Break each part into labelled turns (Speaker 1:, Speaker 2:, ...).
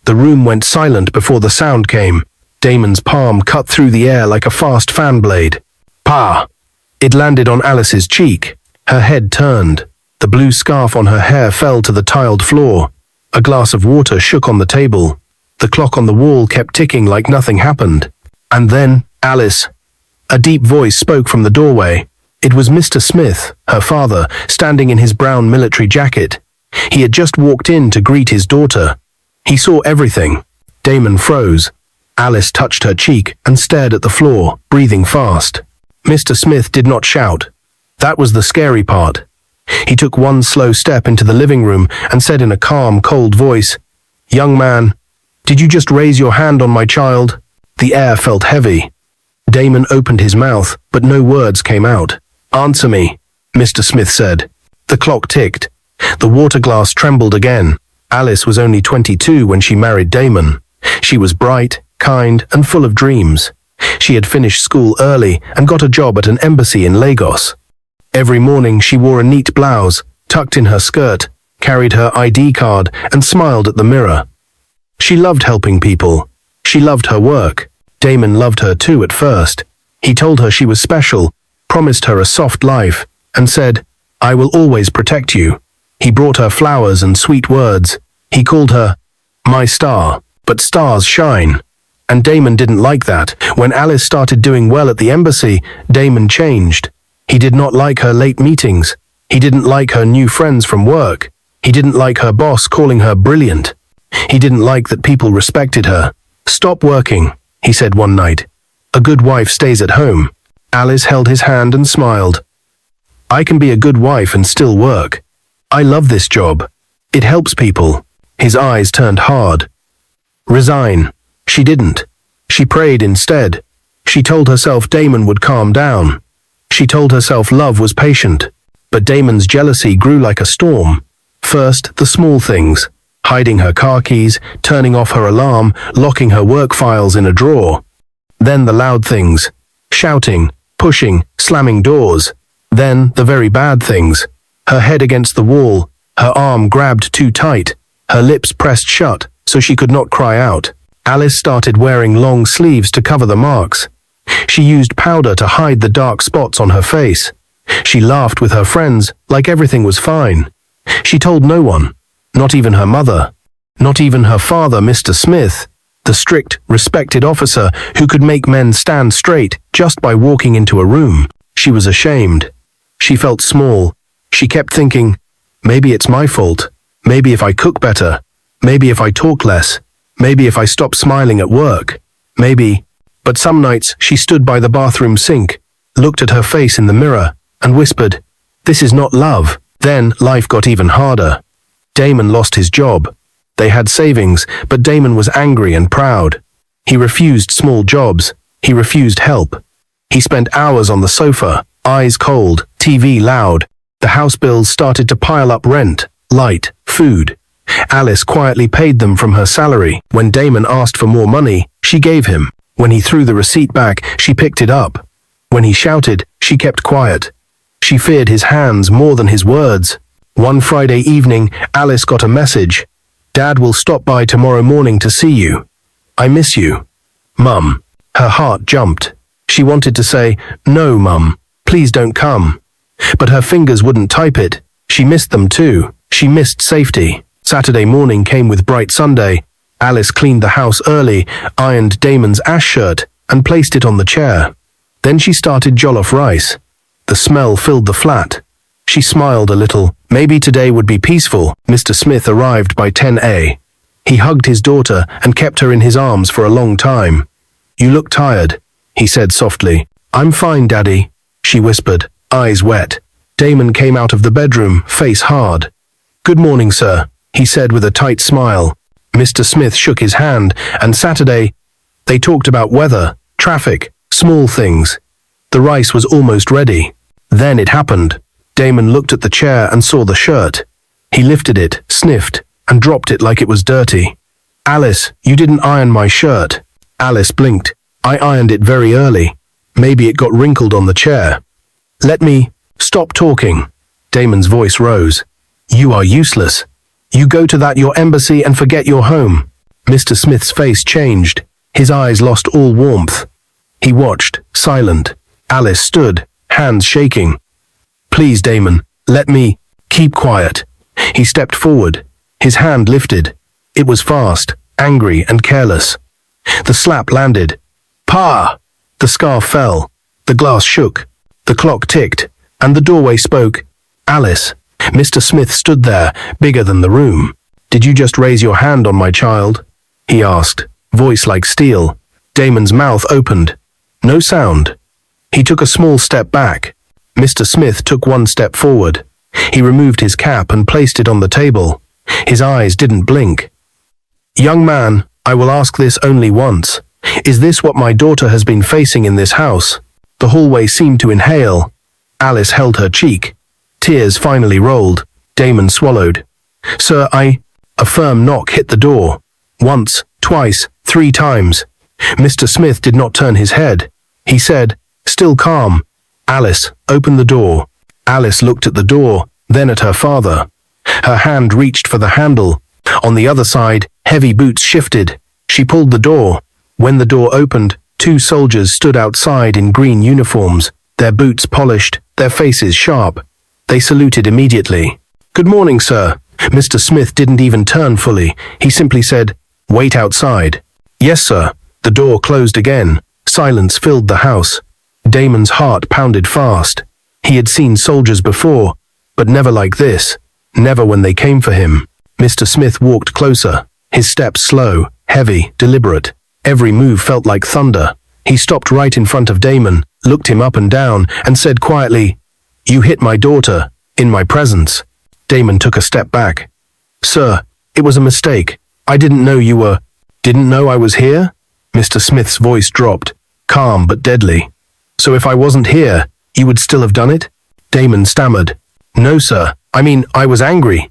Speaker 1: The room went silent before the sound came. Damon's palm cut through the air like a fast fan blade. Pa! It landed on Alice's cheek. Her head turned. The blue scarf on her hair fell to the tiled floor. A glass of water shook on the table. The clock on the wall kept ticking like nothing happened. And then, Alice. A deep voice spoke from the doorway. It was Mr. Smith, her father, standing in his brown military jacket. He had just walked in to greet his daughter. He saw everything. Damon froze. Alice touched her cheek and stared at the floor, breathing fast. Mr. Smith did not shout. That was the scary part. He took one slow step into the living room and said in a calm, cold voice, "Young man, did you just raise your hand on my child?" The air felt heavy. Damon opened his mouth, but no words came out. "Answer me," Mr. Smith said. The clock ticked. The water glass trembled again. Alice was only 22 when she married Damon. She was bright, kind, and full of dreams. She had finished school early and got a job at an embassy in Lagos. Every morning she wore a neat blouse, tucked in her skirt, carried her ID card, and smiled at the mirror. She loved helping people. She loved her work. Damon loved her too at first. He told her she was special, promised her a soft life, and said, "I will always protect you." He brought her flowers and sweet words. He called her, "My star," but stars shine. And Damon didn't like that. When Alice started doing well at the embassy, Damon changed. He did not like her late meetings. He didn't like her new friends from work. He didn't like her boss calling her brilliant. He didn't like that people respected her. "Stop working," he said one night. "A good wife stays at home." Alice held his hand and smiled. "I can be a good wife and still work. I love this job. It helps people." His eyes turned hard. "Resign." She didn't. She prayed instead. She told herself Damon would calm down. She told herself love was patient. But Damon's jealousy grew like a storm. First, the small things. Hiding her car keys, turning off her alarm, locking her work files in a drawer. Then the loud things. Shouting, pushing, slamming doors. Then the very bad things. Her head against the wall, her arm grabbed too tight, her lips pressed shut so she could not cry out. Alice started wearing long sleeves to cover the marks. She used powder to hide the dark spots on her face. She laughed with her friends like everything was fine. She told no one, not even her mother, not even her father, Mr. Smith, the strict, respected officer who could make men stand straight just by walking into a room. She was ashamed. She felt small. She kept thinking, maybe it's my fault. Maybe if I cook better. Maybe if I talk less. Maybe if I stop smiling at work. Maybe. But some nights she stood by the bathroom sink, looked at her face in the mirror, and whispered, "This is not love." Then life got even harder. Damon lost his job. They had savings, but Damon was angry and proud. He refused small jobs. He refused help. He spent hours on the sofa, eyes cold, TV loud. The house bills started to pile up: rent, light, food. Alice quietly paid them from her salary. When Damon asked for more money, she gave him. When he threw the receipt back, she picked it up. When he shouted, she kept quiet. She feared his hands more than his words. One Friday evening, Alice got a message. "Dad will stop by tomorrow morning to see you. I miss you." "Mum." Her heart jumped. She wanted to say, "No, Mum, please don't come." But her fingers wouldn't type it. She missed them too. She missed safety. Saturday morning came with bright Sunday. Alice cleaned the house early, ironed Damon's ash shirt, and placed it on the chair. Then she started jollof rice. The smell filled the flat. She smiled a little. Maybe today would be peaceful. Mr. Smith arrived by 10 a.m. He hugged his daughter and kept her in his arms for a long time. "You look tired," he said softly. "I'm fine, Daddy," she whispered, eyes wet. Damon came out of the bedroom, face hard. "Good morning, sir," he said with a tight smile. Mr. Smith shook his hand, and Saturday, they talked about weather, traffic, small things. The rice was almost ready. Then it happened. Damon looked at the chair and saw the shirt. He lifted it, sniffed, and dropped it like it was dirty. "Alice, you didn't iron my shirt." Alice blinked. "I ironed it very early. Maybe it got wrinkled on the chair." "Let me..." "Stop talking." Damon's voice rose. "You are useless. You go to your embassy and forget your home." Mr. Smith's face changed. His eyes lost all warmth. He watched, silent. Alice stood, hands shaking. "Please, Damon, let me. Keep quiet." He stepped forward. His hand lifted. It was fast, angry, and careless. The slap landed. "Pa!" The scarf fell. The glass shook. The clock ticked, and the doorway spoke. "Alice." Mr. Smith stood there, bigger than the room. "Did you just raise your hand on my child?" he asked, voice like steel. Damon's mouth opened. No sound. He took a small step back. Mr. Smith took one step forward. He removed his cap and placed it on the table. His eyes didn't blink. "Young man, I will ask this only once. Is this what my daughter has been facing in this house?" The hallway seemed to inhale. Alice held her cheek. Tears finally rolled. Damon swallowed. "Sir, A firm knock hit the door. Once, twice, 3 times. Mr. Smith did not turn his head. He said, still calm, "Alice, open the door." Alice looked at the door, then at her father. Her hand reached for the handle. On the other side, heavy boots shifted. She pulled the door. When the door opened, 2 soldiers stood outside in green uniforms, their boots polished, their faces sharp. They saluted immediately. "Good morning, sir." Mr. Smith didn't even turn fully. He simply said, "Wait outside." "Yes, sir." The door closed again. Silence filled the house. Damon's heart pounded fast. He had seen soldiers before, but never like this. Never when they came for him. Mr. Smith walked closer, his steps slow, heavy, deliberate. Every move felt like thunder. He stopped right in front of Damon, looked him up and down, and said quietly, "You hit my daughter, in my presence." Damon took a step back. "Sir, it was a mistake. I didn't know you were..." "Didn't know I was here?" Mr. Smith's voice dropped, calm but deadly. "So if I wasn't here, you would still have done it?" Damon stammered. "No, sir. I was angry."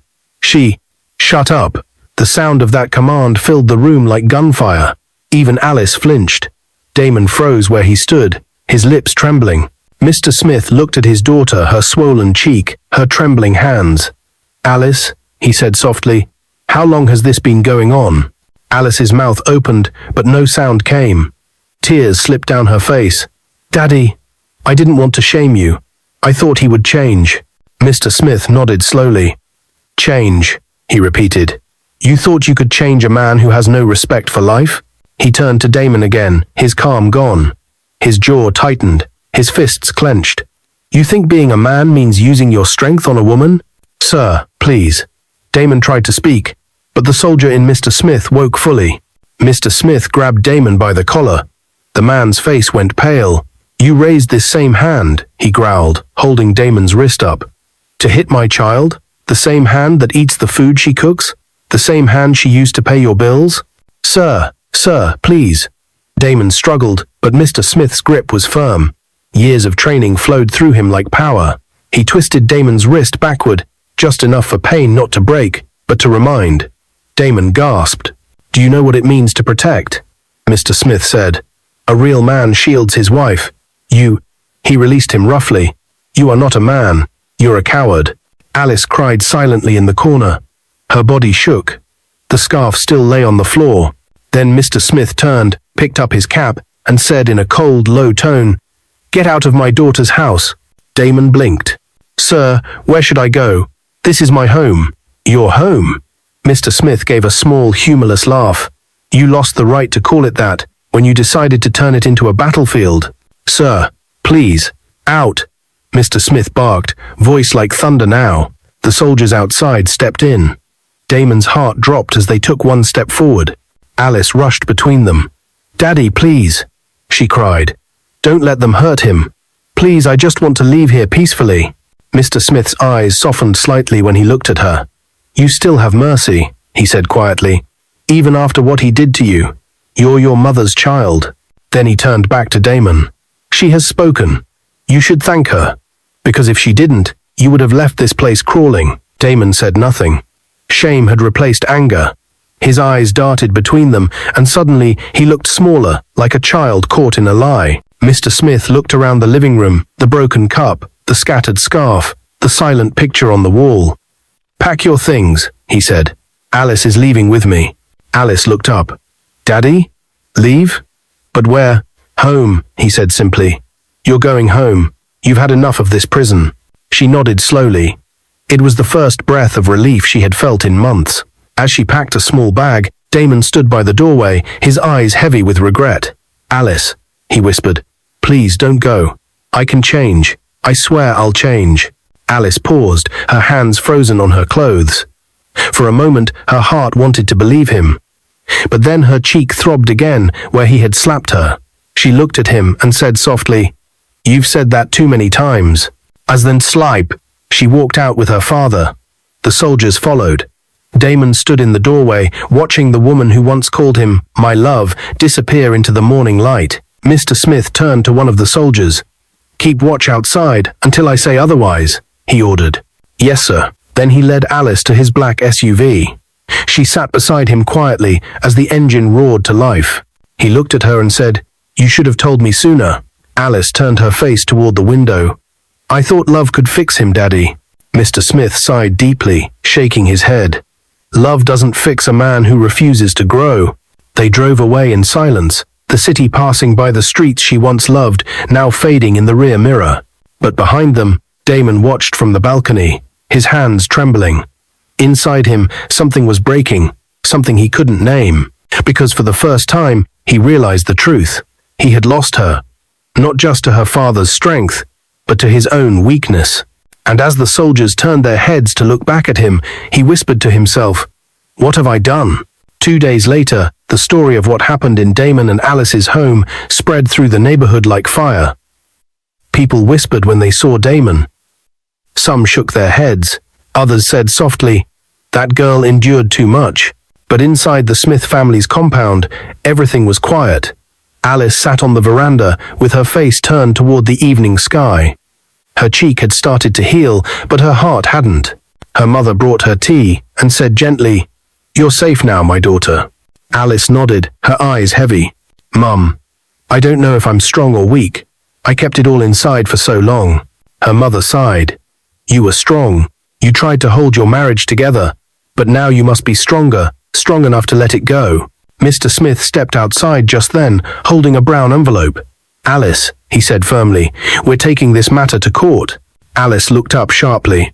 Speaker 1: Shut up." The sound of that command filled the room like gunfire. Even Alice flinched. Damon froze where he stood, his lips trembling. Mr. Smith looked at his daughter, her swollen cheek, her trembling hands. "Alice," he said softly, "how long has this been going on?" Alice's mouth opened, but no sound came. Tears slipped down her face. "Daddy, I didn't want to shame you. I thought he would change." Mr. Smith nodded slowly. "Change," he repeated. "You thought you could change a man who has no respect for life?" He turned to Damon again, his calm gone. His jaw tightened, his fists clenched. "You think being a man means using your strength on a woman?" "Sir, please." Damon tried to speak, but the soldier in Mr. Smith woke fully. Mr. Smith grabbed Damon by the collar. The man's face went pale. "You raised this same hand," he growled, holding Damon's wrist up. "To hit my child? The same hand that eats the food she cooks? The same hand she used to pay your bills?" Sir, please." Damon struggled, but Mr. Smith's grip was firm. Years of training flowed through him like power. He twisted Damon's wrist backward, just enough for pain not to break, but to remind. Damon gasped. "Do you know what it means to protect?" Mr. Smith said. "A real man shields his wife. He released him roughly. "You are not a man. You're a coward." Alice cried silently in the corner. Her body shook. The scarf still lay on the floor. Then Mr. Smith turned, picked up his cap, and said in a cold, low tone, "Get out of my daughter's house." Damon blinked. "Sir, where should I go? This is my home." "Your home?" Mr. Smith gave a small, humorless laugh. "You lost the right to call it that when you decided to turn it into a battlefield." "Sir, please, out." Mr. Smith barked, voice like thunder now. The soldiers outside stepped in. Damon's heart dropped as they took one step forward. Alice rushed between them. "Daddy, please," she cried. "Don't let them hurt him. Please, I just want to leave here peacefully." Mr. Smith's eyes softened slightly when he looked at her. "You still have mercy," he said quietly, "even after what he did to you. You're your mother's child." Then he turned back to Damon. "She has spoken. You should thank her. Because if she didn't, you would have left this place crawling." Damon said nothing. Shame had replaced anger. His eyes darted between them, and suddenly he looked smaller, like a child caught in a lie. Mr. Smith looked around the living room, the broken cup, the scattered scarf, the silent picture on the wall. "Pack your things," he said. "Alice is leaving with me." Alice looked up. Daddy? Leave? But where? Home, he said simply. You're going home. You've had enough of this prison. She nodded slowly. It was the first breath of relief she had felt in months. As she packed a small bag, Damon stood by the doorway, his eyes heavy with regret. Alice, he whispered, please don't go. I can change. I swear I'll change. Alice paused, her hands frozen on her clothes. For a moment, her heart wanted to believe him. But then her cheek throbbed again where he had slapped her. She looked at him and said softly, You've said that too many times. As then slipe, she walked out with her father. The soldiers followed. Damon stood in the doorway, watching the woman who once called him my love disappear into the morning light. Mr. Smith turned to one of the soldiers. Keep watch outside until I say otherwise, he ordered. Yes, sir. Then he led Alice to his black SUV. She sat beside him quietly as the engine roared to life. He looked at her and said, You should have told me sooner. Alice turned her face toward the window. I thought love could fix him, Daddy. Mr. Smith sighed deeply, shaking his head. Love doesn't fix a man who refuses to grow. They drove away in silence, the city passing by the streets she once loved, now fading in the rear mirror. But behind them, Damon watched from the balcony, his hands trembling. Inside him, something was breaking, something he couldn't name, because for the first time, he realized the truth. He had lost her, not just to her father's strength, but to his own weakness. And as the soldiers turned their heads to look back at him, he whispered to himself, What have I done? 2 days later, the story of what happened in Damon and Alice's home spread through the neighborhood like fire. People whispered when they saw Damon. Some shook their heads. Others said softly, That girl endured too much. But inside the Smith family's compound, everything was quiet. Alice sat on the veranda with her face turned toward the evening sky. Her cheek had started to heal, but her heart hadn't. Her mother brought her tea and said gently, You're safe now, my daughter. Alice nodded, her eyes heavy. Mum, I don't know if I'm strong or weak. I kept it all inside for so long. Her mother sighed. You were strong. You tried to hold your marriage together. But now you must be stronger, strong enough to let it go. Mr. Smith stepped outside just then, holding a brown envelope. Alice, he said firmly, we're taking this matter to court. Alice looked up sharply.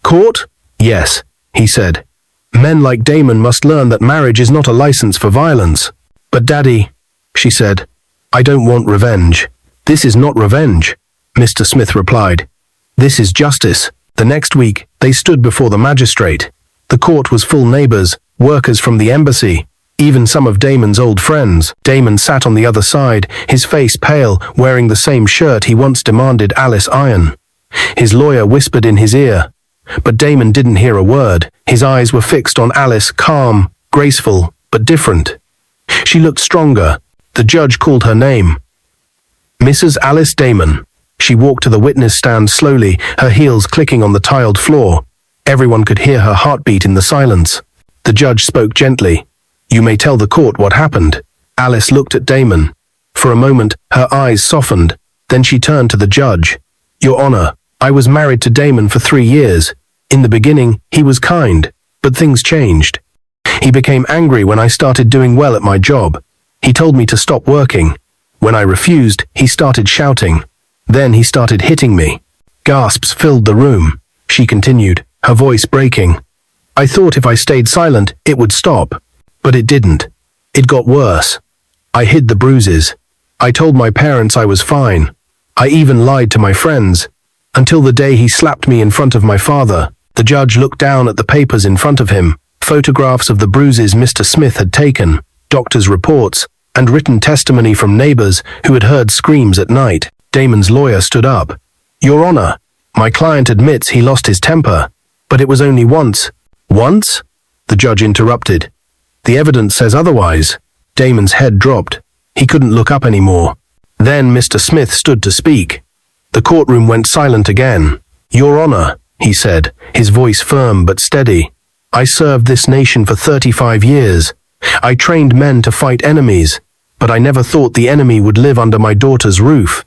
Speaker 1: Court? Yes, he said. Men like Damon must learn that marriage is not a license for violence. But Daddy, she said, I don't want revenge. This is not revenge, Mr. Smith replied. This is justice. The next week, they stood before the magistrate. The court was full neighbors, workers from the embassy, even some of Damon's old friends. Damon sat on the other side, his face pale, wearing the same shirt he once demanded Alice iron. His lawyer whispered in his ear, but Damon didn't hear a word. His eyes were fixed on Alice, calm, graceful, but different. She looked stronger. The judge called her name. Mrs. Alice Damon. She walked to the witness stand slowly, her heels clicking on the tiled floor. Everyone could hear her heartbeat in the silence. The judge spoke gently. You may tell the court what happened. Alice looked at Damon. For a moment, her eyes softened. Then she turned to the judge. Your Honor, I was married to Damon for 3 years. In the beginning, he was kind, but things changed. He became angry when I started doing well at my job. He told me to stop working. When I refused, he started shouting. Then he started hitting me. Gasps filled the room. She continued, her voice breaking. I thought if I stayed silent, it would stop. But it didn't. It got worse. I hid the bruises. I told my parents I was fine. I even lied to my friends. Until the day he slapped me in front of my father. The judge looked down at the papers in front of him, photographs of the bruises Mr. Smith had taken, doctors' reports, and written testimony from neighbors who had heard screams at night. Damon's lawyer stood up. Your Honor, my client admits he lost his temper, but it was only once. Once? The judge interrupted. The evidence says otherwise. Damon's head dropped. He couldn't look up anymore. Then Mr. Smith stood to speak. The courtroom went silent again. Your Honor, he said, his voice firm but steady. I served this nation for 35 years. I trained men to fight enemies, but I never thought the enemy would live under my daughter's roof.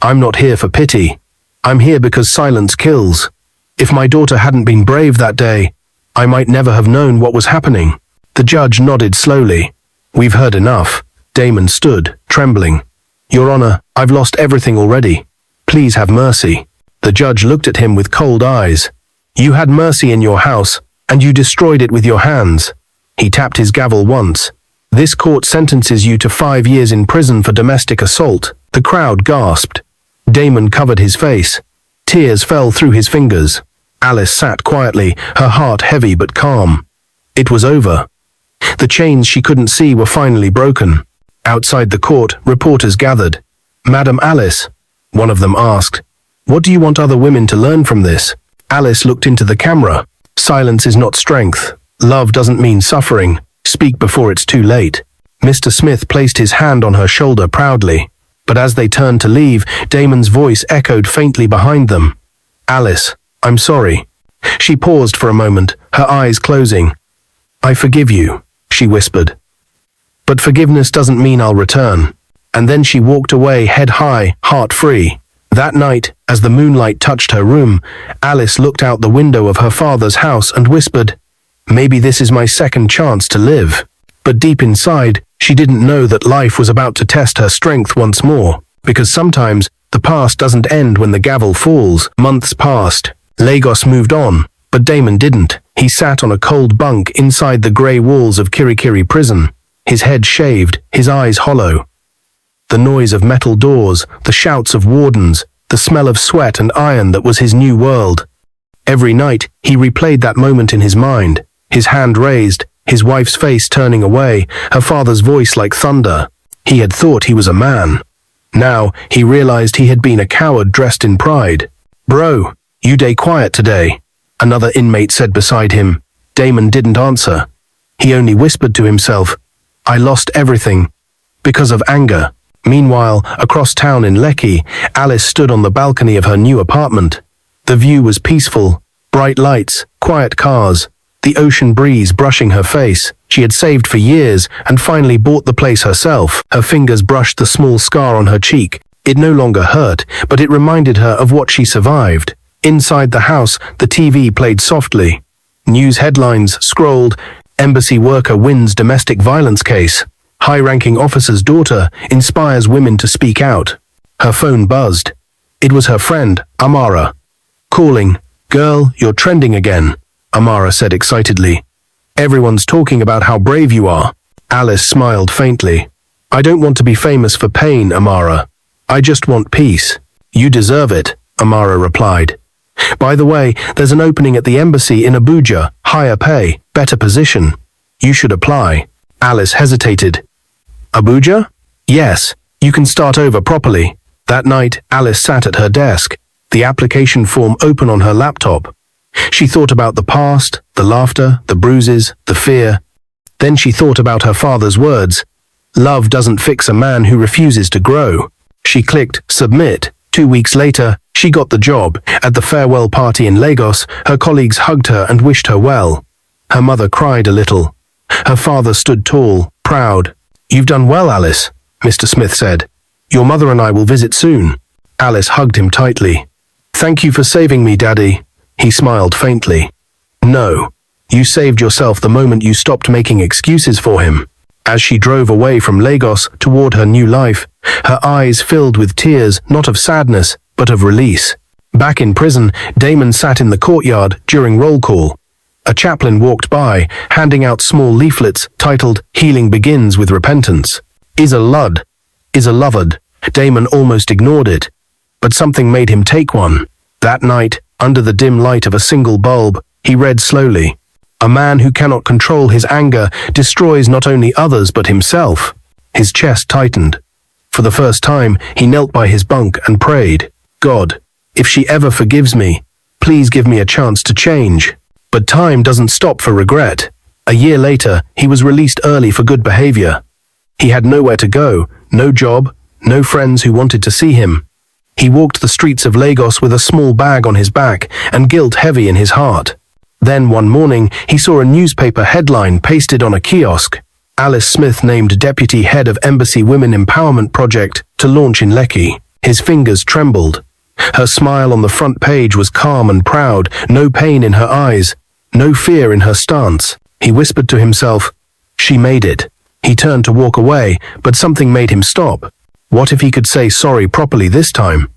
Speaker 1: I'm not here for pity. I'm here because silence kills. If my daughter hadn't been brave that day, I might never have known what was happening. The judge nodded slowly. "We've heard enough." Damon stood, trembling. "Your Honor, I've lost everything already. Please have mercy." The judge looked at him with cold eyes. "You had mercy in your house, and you destroyed it with your hands." He tapped his gavel once. "This court sentences you to 5 years in prison for domestic assault." The crowd gasped. Damon covered his face. Tears fell through his fingers. Alice sat quietly, her heart heavy but calm. It was over. The chains she couldn't see were finally broken. Outside the court, reporters gathered. "Madam Alice," one of them asked, "what do you want other women to learn from this?" Alice looked into the camera. "Silence is not strength. Love doesn't mean suffering. Speak before it's too late." Mr. Smith placed his hand on her shoulder proudly. But as they turned to leave, Damon's voice echoed faintly behind them. "Alice, I'm sorry." She paused for a moment, her eyes closing. "I forgive you," she whispered. "But forgiveness doesn't mean I'll return." And then she walked away head high, heart free. That night, as the moonlight touched her room, Alice looked out the window of her father's house and whispered, "Maybe this is my second chance to live." But deep inside, she didn't know that life was about to test her strength once more, because sometimes the past doesn't end when the gavel falls. Months passed. Lagos moved on, but Damon didn't. He sat on a cold bunk inside the grey walls of Kirikiri prison, his head shaved, his eyes hollow. The noise of metal doors, the shouts of wardens, the smell of sweat and iron that was his new world. Every night, he replayed that moment in his mind, his hand raised, his wife's face turning away, her father's voice like thunder. He had thought he was a man. Now, he realized he had been a coward dressed in pride. "Bro, you day quiet today," another inmate said beside him. Damon didn't answer. He only whispered to himself, "I lost everything because of anger." Meanwhile, across town in Lekki, Alice stood on the balcony of her new apartment. The view was peaceful, bright lights, quiet cars, the ocean breeze brushing her face. She had saved for years and finally bought the place herself. Her fingers brushed the small scar on her cheek. It no longer hurt, but it reminded her of what she survived. Inside the house, the TV played softly. News headlines scrolled, "Embassy worker wins domestic violence case." "High-ranking officer's daughter inspires women to speak out." Her phone buzzed. It was her friend, Amara. Calling. "Girl, you're trending again," Amara said excitedly. "Everyone's talking about how brave you are." Alice smiled faintly. "I don't want to be famous for pain, Amara. I just want peace." "You deserve it," Amara replied. "By the way, there's an opening at the embassy in Abuja, higher pay, better position. You should apply." Alice hesitated. "Abuja?" "Yes, you can start over properly." That night, Alice sat at her desk, the application form open on her laptop. She thought about the past, the laughter, the bruises, the fear. Then she thought about her father's words. "Love doesn't fix a man who refuses to grow." She clicked submit. 2 weeks later, she got the job. At the farewell party in Lagos, her colleagues hugged her and wished her well. Her mother cried a little. Her father stood tall, proud. "You've done well, Alice," Mr. Smith said. "Your mother and I will visit soon." Alice hugged him tightly. "Thank you for saving me, Daddy." He smiled faintly. "No, you saved yourself the moment you stopped making excuses for him." As she drove away from Lagos toward her new life, her eyes filled with tears not of sadness, but of release. Back in prison, Damon sat in the courtyard during roll call. A chaplain walked by, handing out small leaflets titled "Healing Begins with Repentance." Is a lud, is a loved. Damon almost ignored it, but something made him take one. That night, under the dim light of a single bulb, he read slowly. "A man who cannot control his anger destroys not only others but himself." His chest tightened. For the first time, he knelt by his bunk and prayed, "God, if she ever forgives me, please give me a chance to change." But time doesn't stop for regret. A year later, he was released early for good behavior. He had nowhere to go, no job, no friends who wanted to see him. He walked the streets of Lagos with a small bag on his back and guilt heavy in his heart. Then one morning, he saw a newspaper headline pasted on a kiosk. Alice Smith named Deputy Head of Embassy Women Empowerment Project to launch in Lekki. His fingers trembled. Her smile on the front page was calm and proud, no pain in her eyes, no fear in her stance. He whispered to himself, She made it. He turned to walk away, but something made him stop. What if he could say sorry properly this time?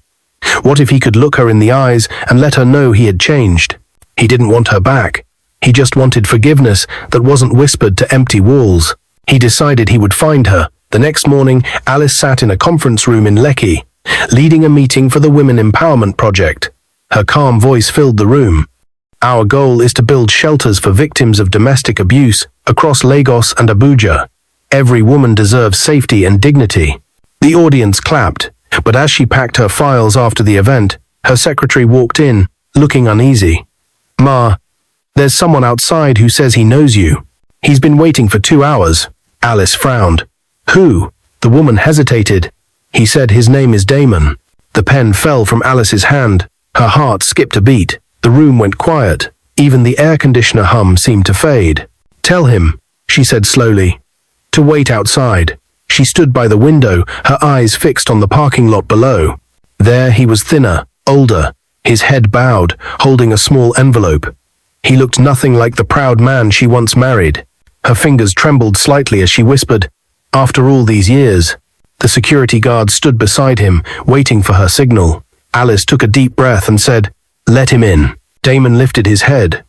Speaker 1: What if he could look her in the eyes and let her know he had changed? He didn't want her back. He just wanted forgiveness that wasn't whispered to empty walls. He decided he would find her. The next morning, Alice sat in a conference room in Lekki, leading a meeting for the Women Empowerment Project. Her calm voice filled the room. Our goal is to build shelters for victims of domestic abuse across Lagos and Abuja. Every woman deserves safety and dignity. The audience clapped, but as she packed her files after the event, her secretary walked in, looking uneasy. "Ma, there's someone outside who says he knows you. He's been waiting for 2 hours." Alice frowned. "Who?" The woman hesitated. "He said his name is Damon." The pen fell from Alice's hand. Her heart skipped a beat. The room went quiet. Even the air conditioner hum seemed to fade. "Tell him," she said slowly, "to wait outside." She stood by the window, her eyes fixed on the parking lot below. There he was, thinner, older, his head bowed, holding a small envelope. He looked nothing like the proud man she once married. Her fingers trembled slightly as she whispered, "After all these years." The security guard stood beside him, waiting for her signal. Alice took a deep breath and said, "Let him in." Damon lifted his head.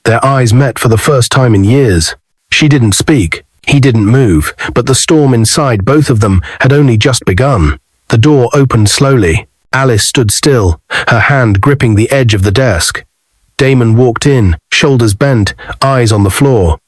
Speaker 1: Their eyes met for the first time in years. She didn't speak. He didn't move, but the storm inside both of them had only just begun. The door opened slowly. Alice stood still, her hand gripping the edge of the desk. Damon walked in, shoulders bent, eyes on the floor.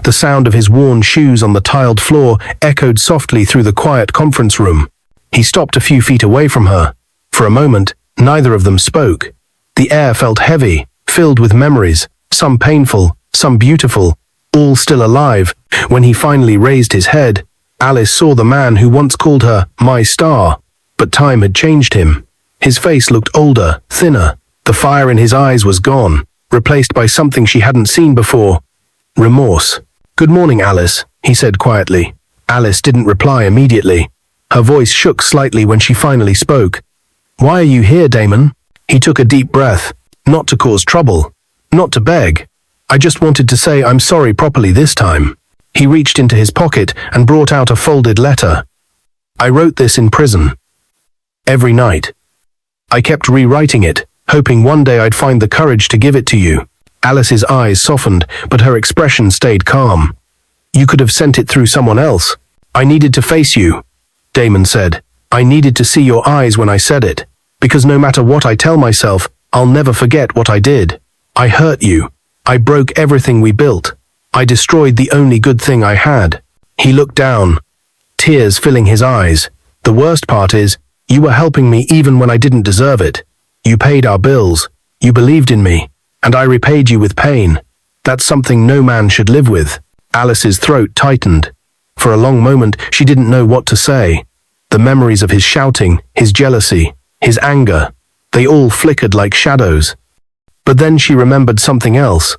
Speaker 1: The sound of his worn shoes on the tiled floor echoed softly through the quiet conference room. He stopped a few feet away from her. For a moment, neither of them spoke. The air felt heavy, filled with memories, some painful, some beautiful, all still alive. When he finally raised his head, Alice saw the man who once called her "my star," but time had changed him. His face looked older, thinner. The fire in his eyes was gone, replaced by something she hadn't seen before. Remorse. "Good morning, Alice," he said quietly. Alice didn't reply immediately. Her voice shook slightly when she finally spoke. "Why are you here, Damon?" He took a deep breath. "Not to cause trouble. Not to beg. I just wanted to say I'm sorry properly this time." He reached into his pocket and brought out a folded letter. "I wrote this in prison. Every night. I kept rewriting it, hoping one day I'd find the courage to give it to you." Alice's eyes softened, but her expression stayed calm. "You could have sent it through someone else. I needed to face you," Damon said. "I needed to see your eyes when I said it, because no matter what I tell myself, I'll never forget what I did. I hurt you. I broke everything we built. I destroyed the only good thing I had." He looked down, tears filling his eyes. "The worst part is, you were helping me even when I didn't deserve it. You paid our bills. You believed in me. And I repaid you with pain. That's something no man should live with." Alice's throat tightened. For a long moment, she didn't know what to say. The memories of his shouting, his jealousy, his anger, they all flickered like shadows. But then she remembered something else.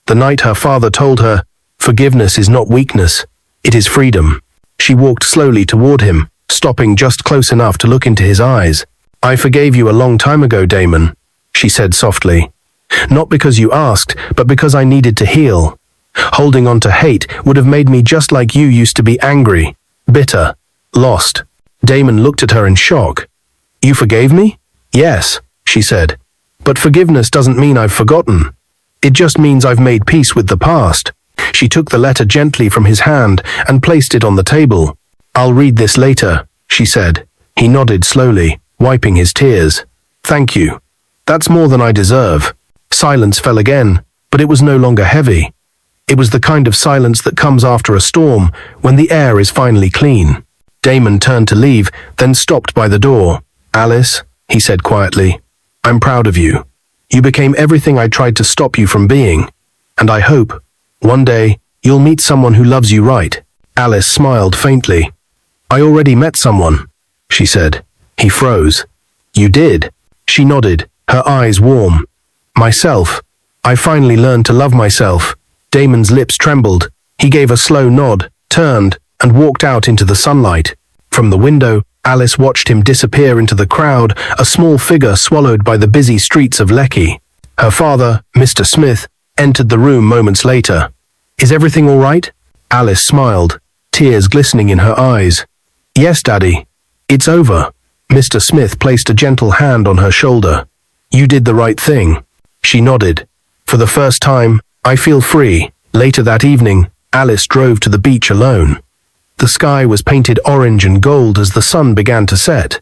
Speaker 1: The night her father told her, "Forgiveness is not weakness, it is freedom." She walked slowly toward him, stopping just close enough to look into his eyes. "I forgave you a long time ago, Damon," she said softly. "Not because you asked, but because I needed to heal. Holding on to hate would have made me just like you used to be, angry, bitter, lost." Damon looked at her in shock. "You forgave me?" "Yes," she said. "But forgiveness doesn't mean I've forgotten. It just means I've made peace with the past." She took the letter gently from his hand and placed it on the table. "I'll read this later," she said. He nodded slowly, wiping his tears. "Thank you. That's more than I deserve." Silence fell again, but it was no longer heavy. It was the kind of silence that comes after a storm, when the air is finally clean. Damon turned to leave, then stopped by the door. "Alice," he said quietly, "I'm proud of you. You became everything I tried to stop you from being. And I hope, one day, you'll meet someone who loves you right." Alice smiled faintly. "I already met someone," she said. He froze. "You did?" She nodded, her eyes warm. "Myself. I finally learned to love myself." Damon's lips trembled. He gave a slow nod, turned, and walked out into the sunlight. From the window, Alice watched him disappear into the crowd, a small figure swallowed by the busy streets of Lekki. Her father, Mr. Smith, entered the room moments later. "Is everything all right?" Alice smiled, tears glistening in her eyes. Yes, Daddy. It's over. Mr. Smith placed a gentle hand on her shoulder. You did the right thing. She nodded. For the first time, I feel free. Later that evening, Alice drove to the beach alone. The sky was painted orange and gold as the sun began to set.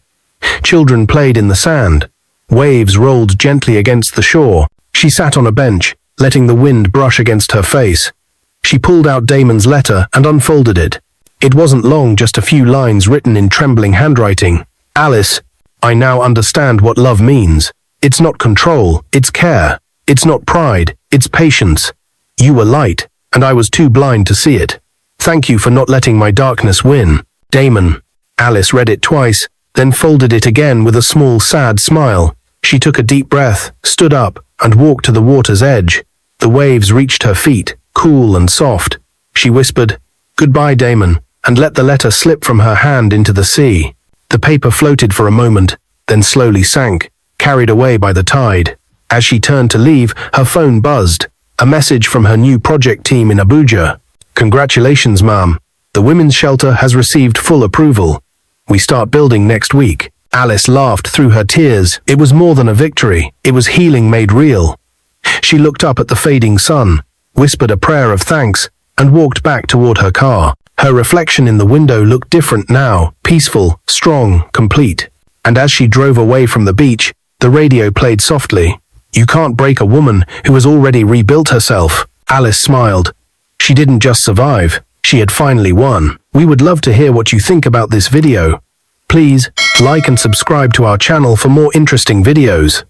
Speaker 1: Children played in the sand. Waves rolled gently against the shore. She sat on a bench, letting the wind brush against her face. She pulled out Damon's letter and unfolded it. It wasn't long, just a few lines written in trembling handwriting. Alice, I now understand what love means. It's not control, it's care. It's not pride, it's patience. You were light, and I was too blind to see it. Thank you for not letting my darkness win. Damon. Alice read it twice, then folded it again with a small, sad smile. She took a deep breath, stood up, and walked to the water's edge. The waves reached her feet, cool and soft. She whispered, Goodbye, Damon, and let the letter slip from her hand into the sea. The paper floated for a moment, then slowly sank, carried away by the tide. As she turned to leave, her phone buzzed. A message from her new project team in Abuja. Congratulations, Ma'am. The women's shelter has received full approval. We start building next week. Alice laughed through her tears. It was more than a victory. It was healing made real. She looked up at the fading sun, whispered a prayer of thanks, and walked back toward her car. Her reflection in the window looked different now, peaceful, strong, complete. And as she drove away from the beach, the radio played softly. You can't break a woman who has already rebuilt herself. Alice smiled. She didn't just survive, she had finally won. We would love to hear what you think about this video. Please like and subscribe to our channel for more interesting videos.